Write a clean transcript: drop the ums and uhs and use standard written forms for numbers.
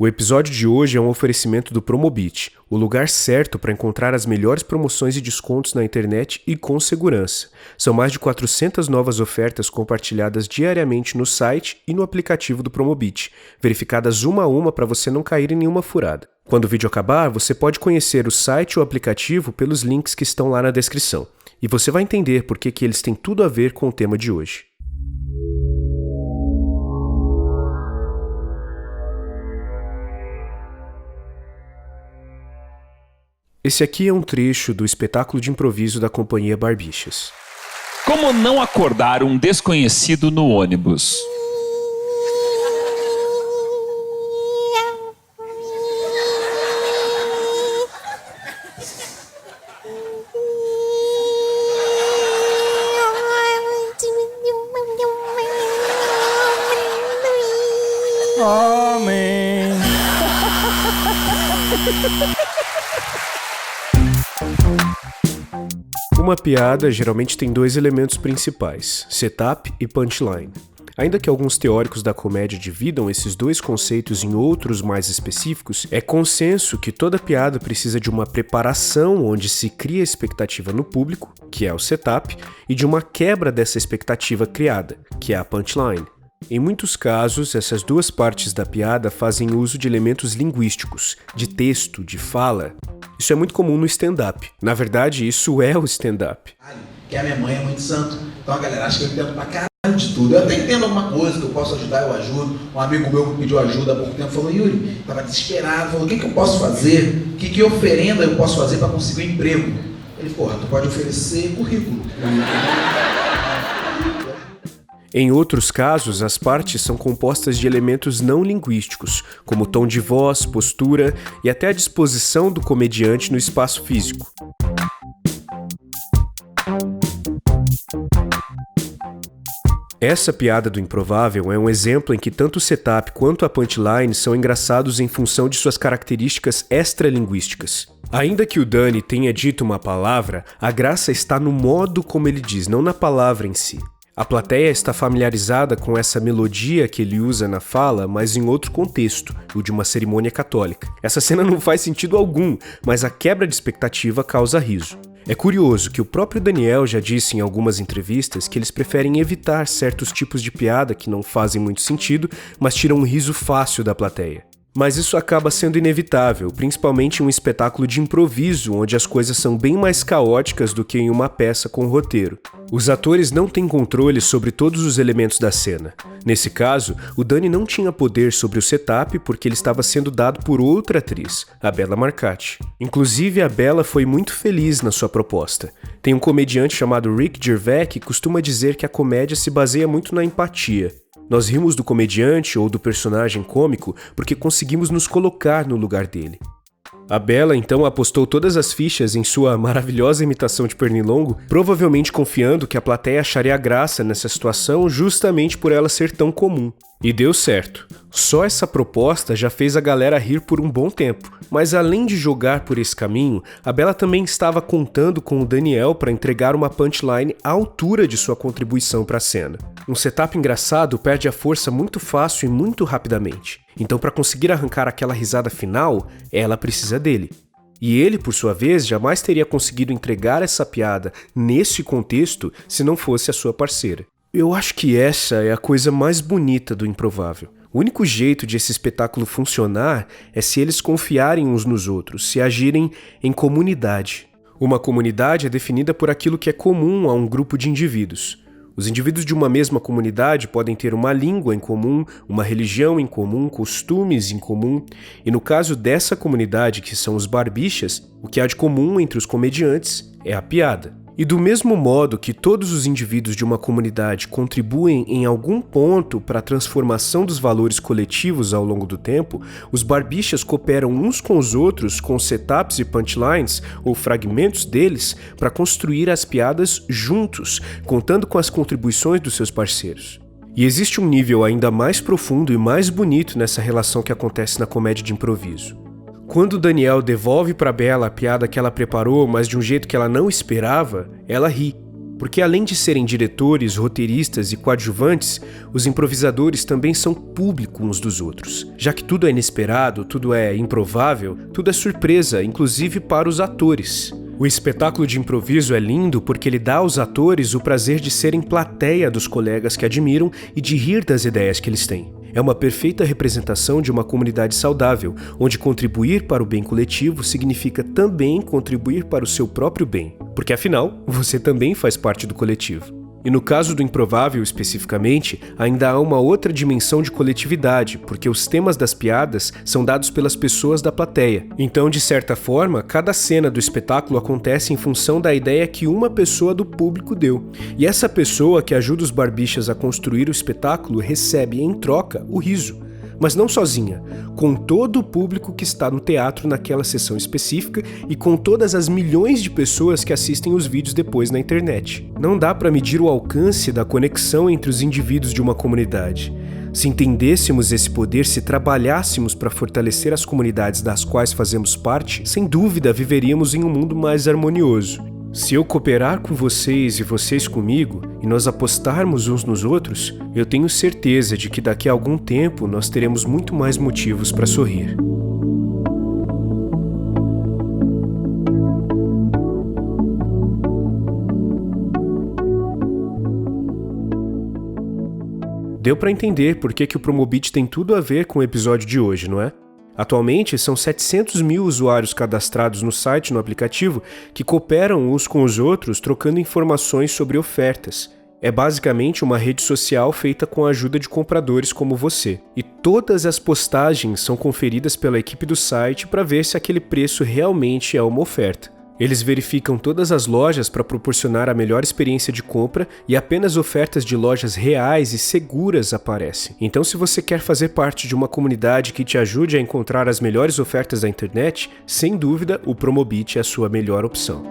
O episódio de hoje é um oferecimento do Promobit, o lugar certo para encontrar as melhores promoções e descontos na internet e com segurança. São mais de 400 novas ofertas compartilhadas diariamente no site e no aplicativo do Promobit, verificadas uma a uma para você não cair em nenhuma furada. Quando o vídeo acabar, você pode conhecer o site ou aplicativo pelos links que estão lá na descrição. E você vai entender por que eles têm tudo a ver com o tema de hoje. Esse aqui é um trecho do espetáculo de improviso da companhia Barbixas. Como não acordar um desconhecido no ônibus? Amém. Uma piada geralmente tem dois elementos principais, setup e punchline. Ainda que alguns teóricos da comédia dividam esses dois conceitos em outros mais específicos, é consenso que toda piada precisa de uma preparação onde se cria expectativa no público, que é o setup, e de uma quebra dessa expectativa criada, que é a punchline. Em muitos casos, essas duas partes da piada fazem uso de elementos linguísticos, de texto, de fala. Isso é muito comum no stand-up. Na verdade, isso é o stand-up. Que a minha mãe é muito santo, então a galera acha que eu entendo pra caralho de tudo. Eu até entendo alguma coisa que eu posso ajudar, eu ajudo. Um amigo meu que pediu ajuda há pouco tempo falou: Yuri, tava desesperado, falou: o que eu posso fazer? Que oferenda eu posso fazer para conseguir um emprego? Ele, porra, tu pode oferecer currículo. Em outros casos, as partes são compostas de elementos não linguísticos, como tom de voz, postura e até a disposição do comediante no espaço físico. Essa piada do improvável é um exemplo em que tanto o setup quanto a punchline são engraçados em função de suas características extralinguísticas. Ainda que o Dani tenha dito uma palavra, a graça está no modo como ele diz, não na palavra em si. A plateia está familiarizada com essa melodia que ele usa na fala, mas em outro contexto, o de uma cerimônia católica. Essa cena não faz sentido algum, mas a quebra de expectativa causa riso. É curioso que o próprio Daniel já disse em algumas entrevistas que eles preferem evitar certos tipos de piada que não fazem muito sentido, mas tiram um riso fácil da plateia. Mas isso acaba sendo inevitável, principalmente em um espetáculo de improviso, onde as coisas são bem mais caóticas do que em uma peça com roteiro. Os atores não têm controle sobre todos os elementos da cena. Nesse caso, o Dani não tinha poder sobre o setup porque ele estava sendo dado por outra atriz, a Bella Marcati. Inclusive, a Bella foi muito feliz na sua proposta. Tem um comediante chamado Rick Gervais que costuma dizer que a comédia se baseia muito na empatia. Nós rimos do comediante ou do personagem cômico porque conseguimos nos colocar no lugar dele. A Bella então apostou todas as fichas em sua maravilhosa imitação de Pernilongo, provavelmente confiando que a plateia acharia graça nessa situação justamente por ela ser tão comum. E deu certo. Só essa proposta já fez a galera rir por um bom tempo. Mas além de jogar por esse caminho, a Bella também estava contando com o Daniel para entregar uma punchline à altura de sua contribuição para a cena. Um setup engraçado perde a força muito fácil e muito rapidamente. Então, para conseguir arrancar aquela risada final, ela precisa dele. E ele, por sua vez, jamais teria conseguido entregar essa piada nesse contexto se não fosse a sua parceira. Eu acho que essa é a coisa mais bonita do improvável. O único jeito de esse espetáculo funcionar é se eles confiarem uns nos outros, se agirem em comunidade. Uma comunidade é definida por aquilo que é comum a um grupo de indivíduos. Os indivíduos de uma mesma comunidade podem ter uma língua em comum, uma religião em comum, costumes em comum, e no caso dessa comunidade, que são os Barbixas, o que há de comum entre os comediantes é a piada. E do mesmo modo que todos os indivíduos de uma comunidade contribuem em algum ponto para a transformação dos valores coletivos ao longo do tempo, os Barbixas cooperam uns com os outros com setups e punchlines, ou fragmentos deles, para construir as piadas juntos, contando com as contribuições dos seus parceiros. E existe um nível ainda mais profundo e mais bonito nessa relação que acontece na comédia de improviso. Quando o Daniel devolve para Bella a piada que ela preparou, mas de um jeito que ela não esperava, ela ri. Porque além de serem diretores, roteiristas e coadjuvantes, os improvisadores também são público uns dos outros. Já que tudo é inesperado, tudo é improvável, tudo é surpresa, inclusive para os atores. O espetáculo de improviso é lindo porque ele dá aos atores o prazer de serem plateia dos colegas que admiram e de rir das ideias que eles têm. É uma perfeita representação de uma comunidade saudável, onde contribuir para o bem coletivo significa também contribuir para o seu próprio bem, porque afinal, você também faz parte do coletivo. E no caso do improvável especificamente, ainda há uma outra dimensão de coletividade, porque os temas das piadas são dados pelas pessoas da plateia. Então, de certa forma, cada cena do espetáculo acontece em função da ideia que uma pessoa do público deu. E essa pessoa que ajuda os barbichas a construir o espetáculo recebe, em troca, o riso. Mas não sozinha, com todo o público que está no teatro naquela sessão específica e com todas as milhões de pessoas que assistem os vídeos depois na internet. Não dá para medir o alcance da conexão entre os indivíduos de uma comunidade. Se entendêssemos esse poder, se trabalhássemos para fortalecer as comunidades das quais fazemos parte, sem dúvida viveríamos em um mundo mais harmonioso. Se eu cooperar com vocês e vocês comigo, e nós apostarmos uns nos outros, eu tenho certeza de que daqui a algum tempo nós teremos muito mais motivos para sorrir. Deu para entender por que o Promobit tem tudo a ver com o episódio de hoje, não é? Atualmente, são 700 mil usuários cadastrados no site e no aplicativo que cooperam uns com os outros trocando informações sobre ofertas. É basicamente uma rede social feita com a ajuda de compradores como você. E todas as postagens são conferidas pela equipe do site para ver se aquele preço realmente é uma oferta. Eles verificam todas as lojas para proporcionar a melhor experiência de compra e apenas ofertas de lojas reais e seguras aparecem. Então, se você quer fazer parte de uma comunidade que te ajude a encontrar as melhores ofertas da internet, sem dúvida, o Promobit é a sua melhor opção.